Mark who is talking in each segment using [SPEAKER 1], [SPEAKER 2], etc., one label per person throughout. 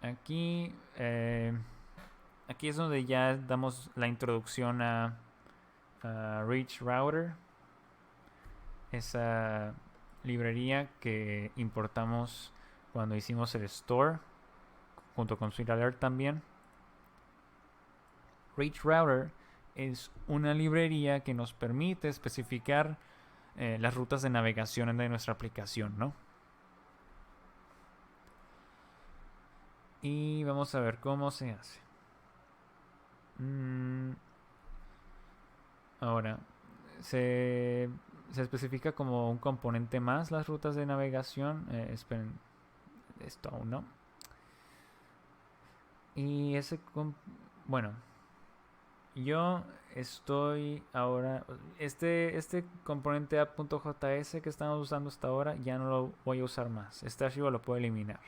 [SPEAKER 1] Aquí, aquí es donde ya damos la introducción a Reach Router, esa librería que importamos cuando hicimos el store, junto con Sweet Alert también. Reach Router es una librería que nos permite especificar las rutas de navegación de nuestra aplicación, ¿no? Y vamos a ver cómo se hace. Ahora, se, se especifica como un componente más las rutas de navegación. Esperen, esto aún no. Y bueno, yo estoy ahora. Este componente app.js que estamos usando hasta ahora ya no lo voy a usar más. Este archivo lo puedo eliminar.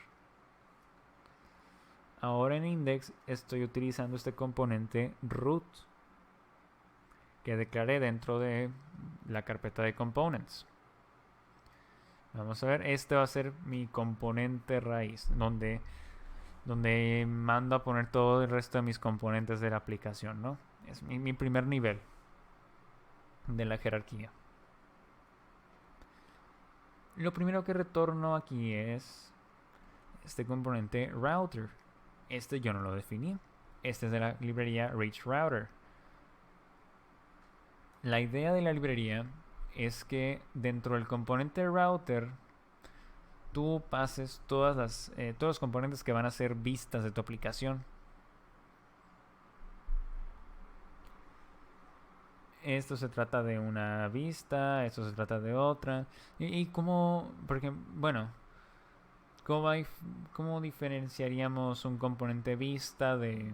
[SPEAKER 1] Ahora en index estoy utilizando este componente root que declaré dentro de la carpeta de components. Vamos a ver, este va a ser mi componente raíz, donde mando a poner todo el resto de mis componentes de la aplicación, ¿no? Es mi primer nivel de la jerarquía. Lo primero que retorno aquí es este componente router. Este yo no lo definí. Este es de la librería Reach Router. La idea de la librería es que dentro del componente router tú pases todos los componentes que van a ser vistas de tu aplicación. Esto se trata de una vista, esto se trata de otra. Y cómo, porque, bueno, ¿cómo, cómo diferenciaríamos un componente vista de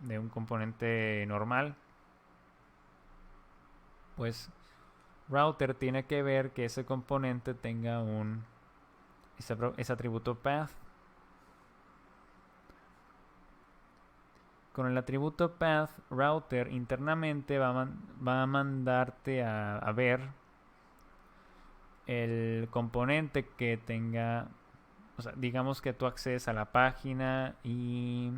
[SPEAKER 1] un componente normal? Pues router tiene que ver que ese componente tenga ese atributo path. Con el atributo path, router internamente va a mandarte a ver el componente que tenga, o sea, digamos que tú accedes a la página y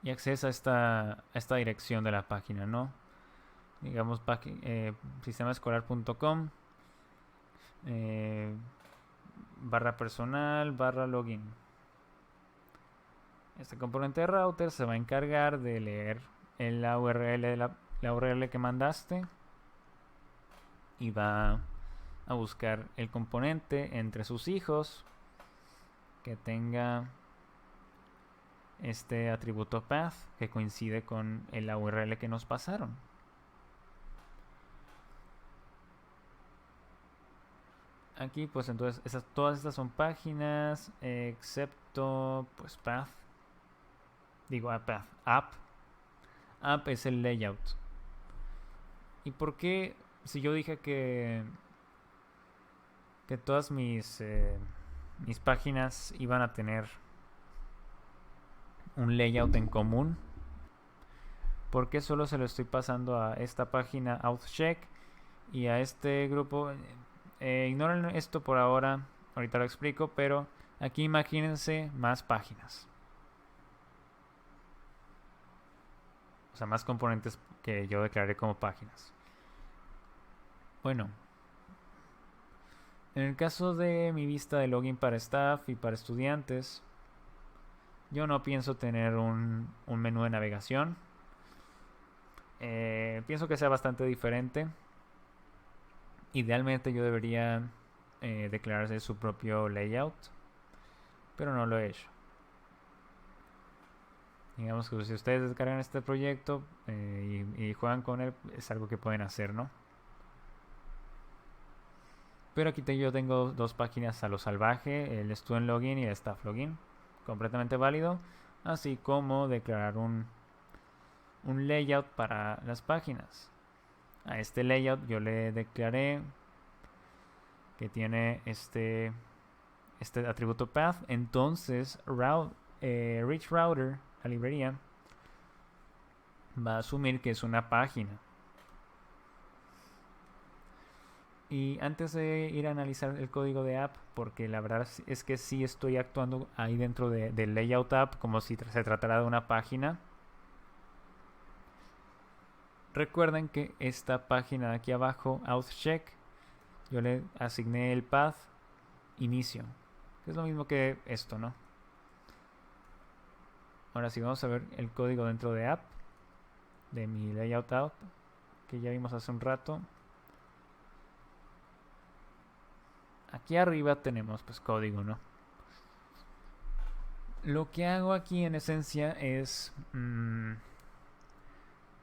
[SPEAKER 1] accedes a esta dirección de la página, ¿no? Digamos sistemaescolar.com barra personal barra login. Este componente de router se va a encargar de leer la URL, la URL que mandaste y va a buscar el componente entre sus hijos que tenga este atributo path que coincide con la URL que nos pasaron. Aquí pues entonces todas estas son páginas excepto pues path. Digo path, app. App es el layout. ¿Y por qué si yo dije que todas mis páginas iban a tener un layout en común? ¿Por qué solo se lo estoy pasando a esta página OutCheck y a este grupo? Ignoren esto por ahora, ahorita lo explico, pero aquí imagínense más páginas. O sea, más componentes que yo declaré como páginas. Bueno, en el caso de mi vista de login para staff y para estudiantes, yo no pienso tener un menú de navegación. Pienso que sea bastante diferente. Idealmente yo debería declararse su propio layout, pero no lo he hecho. Digamos que si ustedes descargan este proyecto y juegan con él, es algo que pueden hacer, ¿no? Pero aquí yo tengo dos páginas a lo salvaje, el student login y el staff login, completamente válido, así como declarar un layout para las páginas. A este layout yo le declaré que tiene este atributo path, entonces Reach Router, la librería, va a asumir que es una página. Y antes de ir a analizar el código de app, porque la verdad es que sí estoy actuando ahí dentro del layout app como si se tratara de una página. Recuerden que esta página de aquí abajo, authcheck, yo le asigné el path inicio, que es lo mismo que esto, ¿no? Ahora sí, vamos a ver el código dentro de app, de mi layout app, que ya vimos hace un rato. Aquí arriba tenemos pues código, ¿no? Lo que hago aquí en esencia es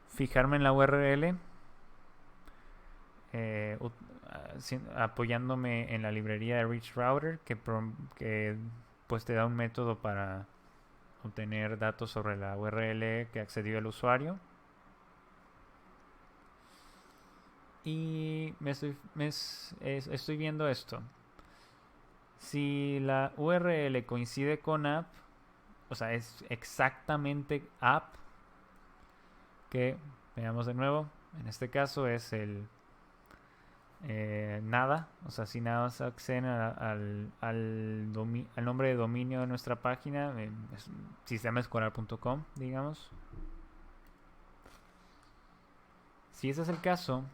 [SPEAKER 1] fijarme en la URL, apoyándome en la librería de Rich Router, que pues te da un método para obtener datos sobre la URL que accedió el usuario. Y estoy viendo esto. Si la URL coincide con app, o sea, es exactamente app, que veamos de nuevo, en este caso es el nada, o sea, si nada más acceden al nombre de dominio de nuestra página, sistemaescolar.com, digamos. Si ese es el caso,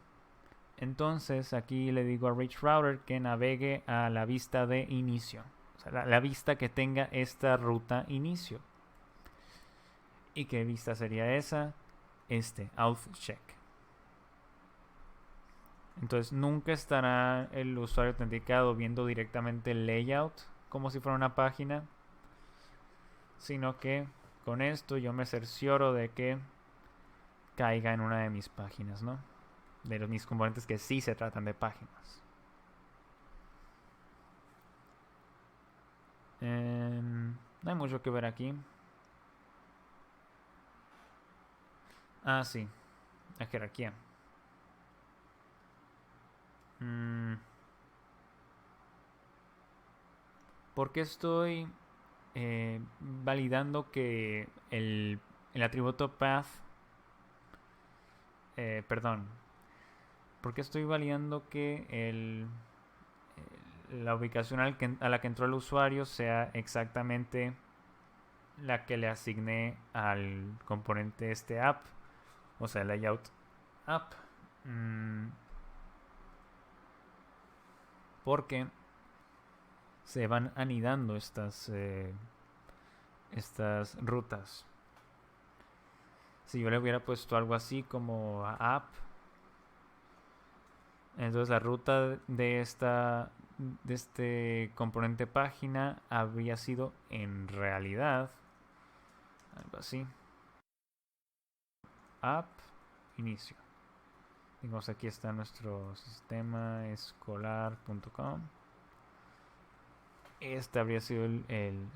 [SPEAKER 1] entonces aquí le digo a Rich Router que navegue a la vista de inicio, o sea, la vista que tenga esta ruta inicio. ¿Y qué vista sería esa? authcheck. Entonces nunca estará el usuario autenticado viendo directamente el layout como si fuera una página, sino que con esto yo me cercioro de que caiga en una de mis páginas, ¿no? De mis componentes que sí se tratan de páginas. No hay mucho que ver aquí. Ah, sí, la jerarquía. ¿Por qué estoy validando que el atributo path, perdón, ¿por qué estoy validando que la ubicación a la que entró el usuario sea exactamente la que le asigné al componente app, o sea, layout app? Porque se van anidando estas rutas. Si yo le hubiera puesto algo así como app, entonces la ruta de este componente página habría sido en realidad algo así: app inicio. Digamos, aquí está nuestro sistema escolar.com. Este habría sido el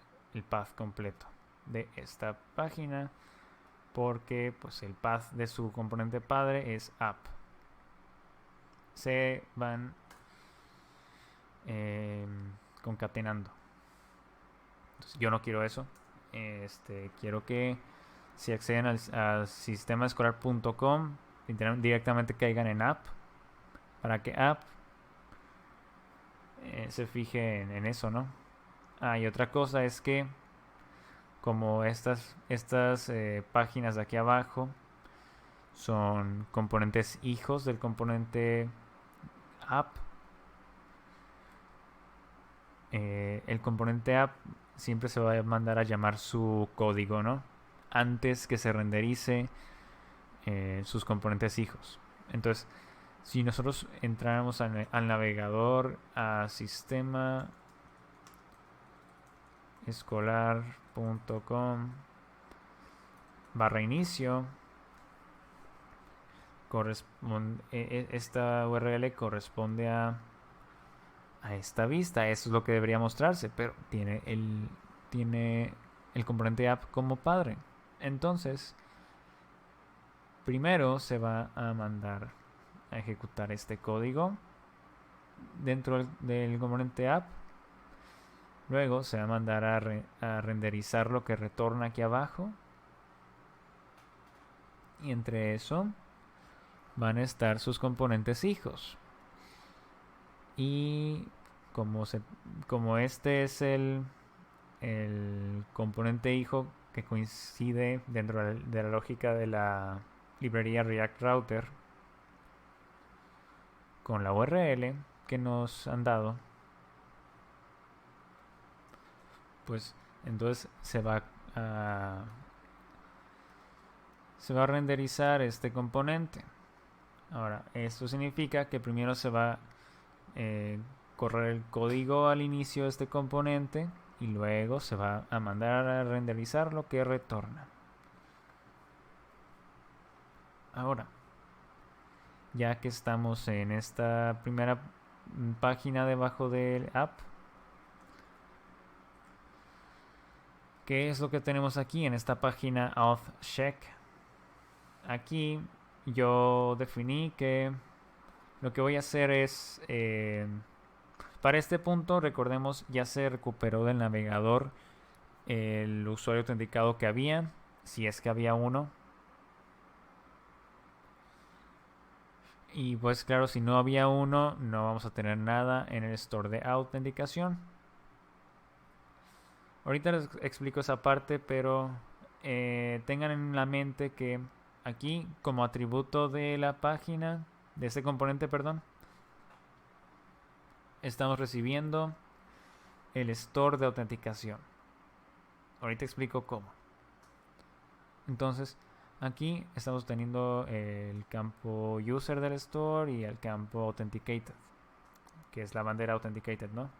[SPEAKER 1] path completo de esta página, porque pues el path de su componente padre es app. Se van concatenando. Entonces, yo no quiero eso. Quiero que si acceden al sistemaescolar.com directamente caigan en app, para que app se fije en eso, ¿no? Y otra cosa es que como estas páginas de aquí abajo son componentes hijos del componente app, el componente app siempre se va a mandar a llamar su código, ¿no? Antes que se renderice sus componentes hijos. Entonces, si nosotros entráramos al navegador a sistema escolar.com /inicio, esta URL corresponde a esta vista. Eso es lo que debería mostrarse, pero tiene el componente app como padre. Entonces, primero se va a mandar a ejecutar este código dentro del componente app. Luego se va a mandar a renderizar lo que retorna aquí abajo. Y entre eso van a estar sus componentes hijos. Y como, como este es el componente hijo que coincide dentro de la lógica de la librería React Router con la URL que nos han dado, pues entonces se va a renderizar este componente. Ahora, esto significa que primero se va a correr el código al inicio de este componente y luego se va a mandar a renderizar lo que retorna. Ahora, ya que estamos en esta primera página debajo del app, ¿qué es lo que tenemos aquí en esta página auth-check? Aquí yo definí que lo que voy a hacer es, para este punto, recordemos, ya se recuperó del navegador el usuario autenticado que había, si es que había uno. Y pues claro, si no había uno, no vamos a tener nada en el store de autenticación. Ahorita les explico esa parte, pero tengan en la mente que aquí, como atributo de la página, de este componente, perdón, estamos recibiendo el store de autenticación. Ahorita explico cómo. Entonces, aquí estamos teniendo el campo user del store y el campo authenticated, que es la bandera authenticated, ¿no?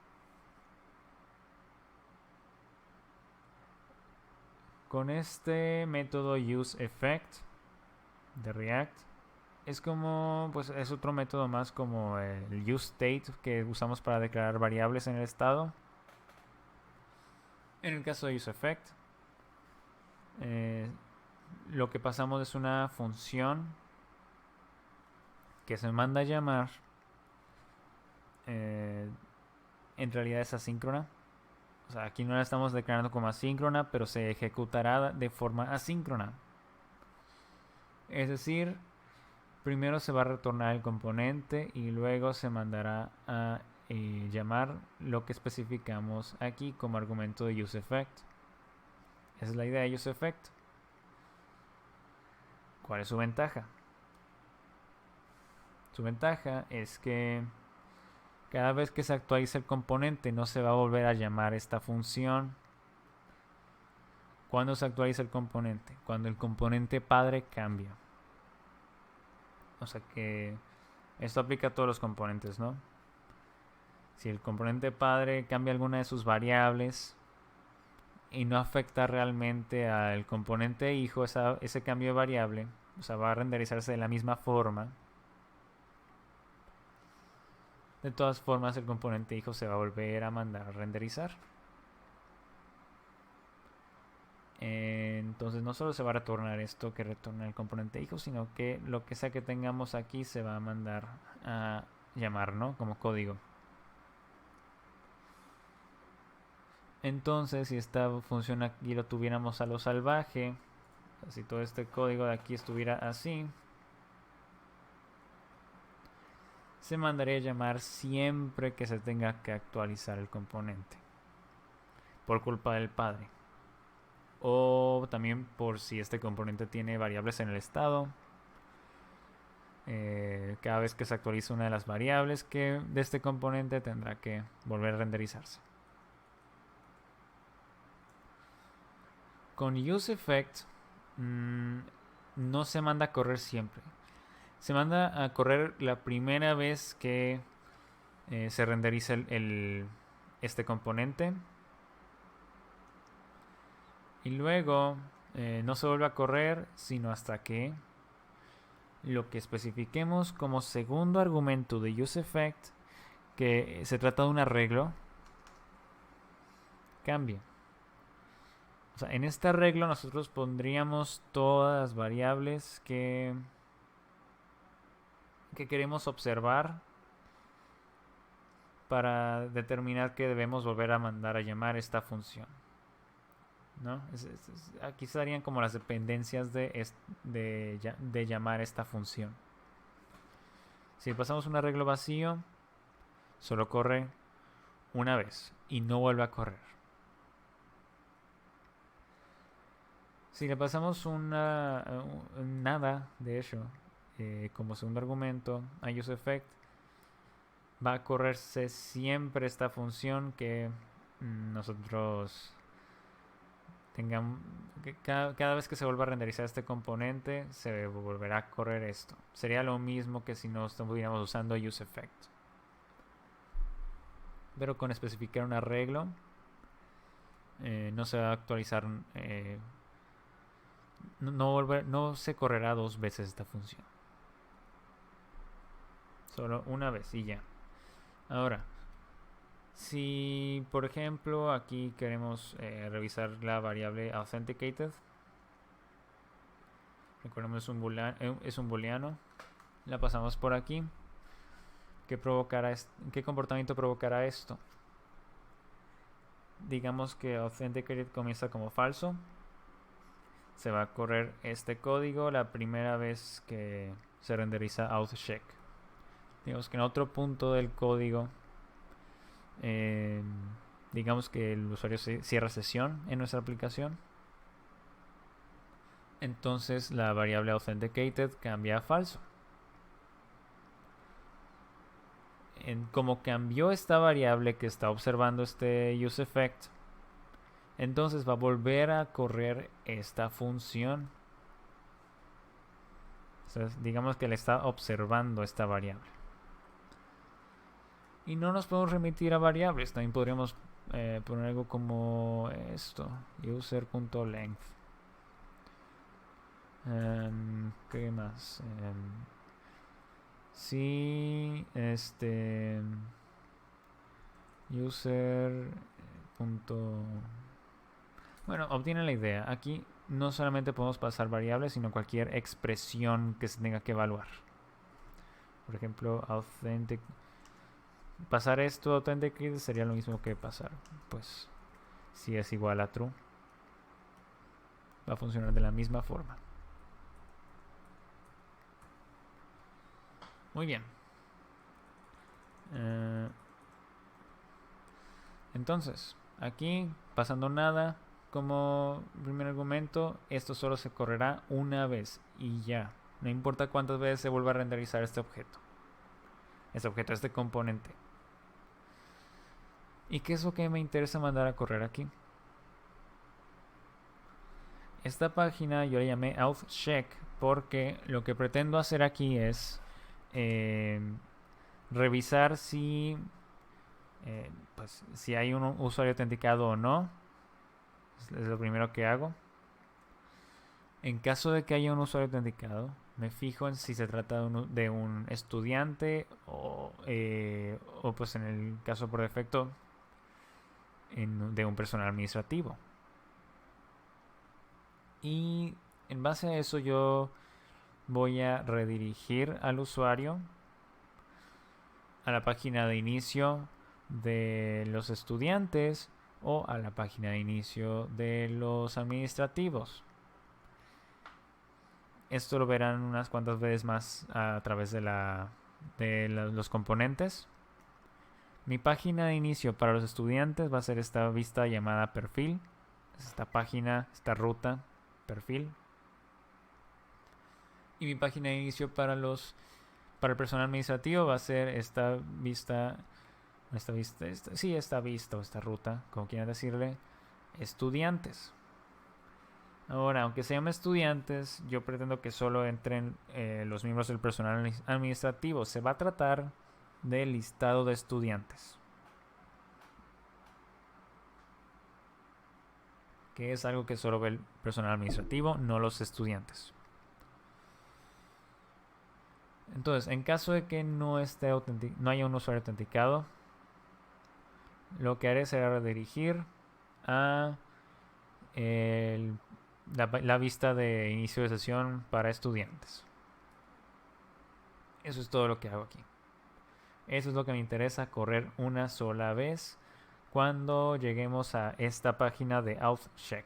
[SPEAKER 1] Con este método useEffect de React es como, pues es otro método más como el useState que usamos para declarar variables en el estado. En el caso de useEffect, lo que pasamos es una función que se manda a llamar. En realidad es asíncrona. O sea, aquí no la estamos declarando como asíncrona, pero se ejecutará de forma asíncrona. Es decir, primero se va a retornar el componente y luego se mandará a llamar lo que especificamos aquí como argumento de useEffect. Esa es la idea de useEffect. ¿Cuál es su ventaja? Su ventaja es que cada vez que se actualiza el componente no se va a volver a llamar esta función. ¿Cuándo se actualiza el componente? Cuando el componente padre cambia. O sea que esto aplica a todos los componentes, ¿no? Si el componente padre cambia alguna de sus variables y no afecta realmente al componente hijo ese cambio de variable, o sea, va a renderizarse de la misma forma. De todas formas, el componente hijo se va a volver a mandar a renderizar. Entonces no solo se va a retornar esto que retorna el componente hijo, sino que lo que sea que tengamos aquí se va a mandar a llamar, ¿no? Como código. Entonces, si esta función aquí lo tuviéramos a lo salvaje, si todo este código de aquí estuviera así, se mandaría a llamar siempre que se tenga que actualizar el componente por culpa del padre, o también por si este componente tiene variables en el estado. Cada vez que se actualiza una de las variables de este componente tendrá que volver a renderizarse. Con useEffect no se manda a correr siempre. Se manda a correr la primera vez que se renderiza este componente. Y luego no se vuelve a correr sino hasta que lo que especifiquemos como segundo argumento de useEffect, que se trata de un arreglo, cambie. O sea, en este arreglo nosotros pondríamos todas las variables que queremos observar para determinar que debemos volver a mandar a llamar esta función, ¿no? Aquí estarían como las dependencias de llamar esta función. Si pasamos un arreglo vacío, Solo corre una vez y no vuelve a correr. Si le pasamos nada, de hecho, como segundo argumento a useEffect, va a correrse siempre esta función que nosotros tengamos. Cada vez que se vuelva a renderizar este componente, se volverá a correr esto. Sería lo mismo que si no estuviéramos usando useEffect. Pero con especificar un arreglo, no se va a actualizar. No se correrá dos veces esta función. Solo una vez y ya. Ahora, si por ejemplo aquí queremos revisar la variable authenticated, recordemos es un booleano, la pasamos por aquí. ¿Qué comportamiento provocará esto? Digamos que authenticated comienza como falso. Se va a correr este código la primera vez que se renderiza authcheck. Digamos que en otro punto del código, digamos que el usuario cierra sesión en nuestra aplicación. Entonces la variable authenticated cambia a falso. Como cambió esta variable que está observando este useEffect, entonces va a volver a correr esta función. Entonces, digamos que le está observando esta variable. Y no nos podemos remitir a variables. También podríamos poner algo como esto: user.length. ¿Qué más? Sí, user. Bueno, obtienen la idea. Aquí no solamente podemos pasar variables, sino cualquier expresión que se tenga que evaluar. Por ejemplo, pasar esto a authenticate sería lo mismo que pasar, pues, si es igual a true, va a funcionar de la misma forma. Muy bien. Entonces, aquí, pasando nada, como primer argumento, esto solo se correrá una vez y ya. No importa cuántas veces se vuelva a renderizar este objeto. Este componente. ¿Y qué es lo que me interesa mandar a correr aquí? Esta página yo la llamé authcheck porque lo que pretendo hacer aquí es revisar si hay un usuario autenticado o no. Es lo primero que hago. En caso de que haya un usuario autenticado, me fijo en si se trata de un estudiante o pues en el caso por defecto de un personal administrativo. Y en base a eso yo voy a redirigir al usuario a la página de inicio de los estudiantes o a la página de inicio de los administrativos. Esto lo verán unas cuantas veces más a través de los componentes. Mi página de inicio para los estudiantes va a ser esta vista llamada perfil. Esta página, esta ruta, perfil. Y mi página de inicio para el personal administrativo va a ser esta vista o esta ruta, como quieran decirle, estudiantes. Ahora, aunque se llame estudiantes, yo pretendo que solo entren los miembros del personal administrativo. Se va a tratar del listado de estudiantes, que es algo que solo ve el personal administrativo, no los estudiantes. Entonces, en caso de que no haya un usuario autenticado, lo que haré será redirigir a la vista de inicio de sesión para estudiantes. Eso es todo lo que hago aquí. Eso es lo que me interesa correr una sola vez cuando lleguemos a esta página de authcheck.